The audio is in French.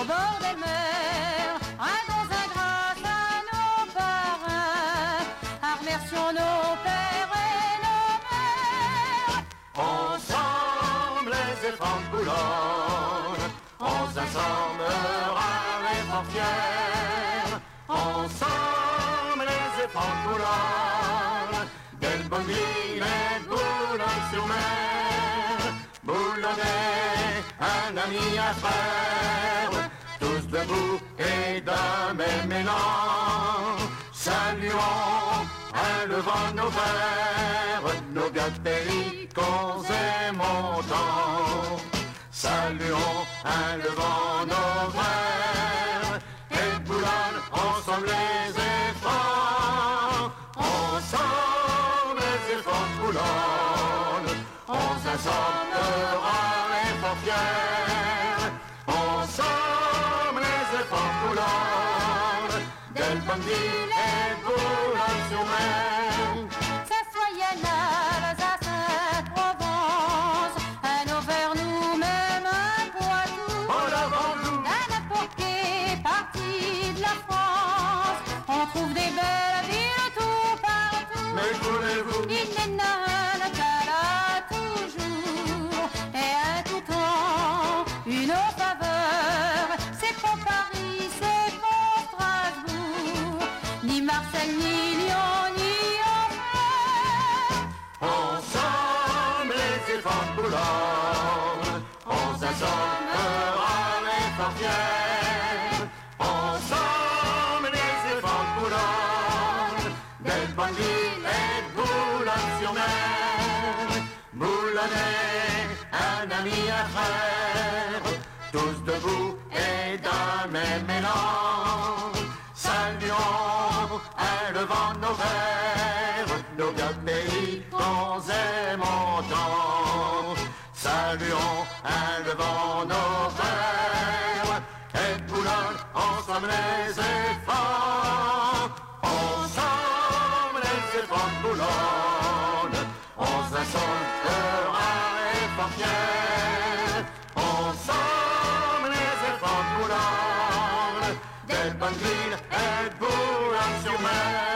au bord des mers, rendons un grâce à nos parrains, remercions nos pères et nos mères. Ensemble les éléphants de Boulogne, on s'assemblera les fort fiers. Ensemble les éléphants de Boulogne, d'Elbonville et de Boulogne-sur-Mer. Boulonnais, un ami, un frère, tous debout et d'un même élan. Saluons, élevant nos verres, nos biens de pays qu'on aime montant. Saluons, élevant nos verres, et de Boulogne, ensemble les éléphants. Ensemble les éléphants de Boulogne, on s'assemblera les fort fiers. Ensemble les éléphants de Boulogne, d'Elbonville et de Boulogne-sur-Mer. Saint-Foyenne, Alsace, Provence, un Auvergne, même un Poitou. En avant nous, À n'importe quelle partie de la France, on trouve des belles villes tout partout. mais voulez-vous, Il n'est un qu'elle a toujours, et un tout temps, une autre faveur. C'est pour Paris, c'est pour Strasbourg, ni Marseille, ni Lyon, ni Auvergne. ensemble les éléphants de Boulogne, on s'assemblera les fort fiers. Ensemble les éléphants de Boulogne, d'Elbonville et de Boulogne-sur-Mer. Boulonnais, un ami, un frère, tous debout et d'un même élan. Saluons, élevant nos verres, nos biens de pays qu'on aime autant. Saluons, élevant nos verres, et de Boulogne, ensemble les éléphants. Ensemble les éléphants de Boulogne, on s'assemblera les fort fiers. Ensemble les éléphants de Boulogne, d'Elbonville et de Boulogne-sur-Mer.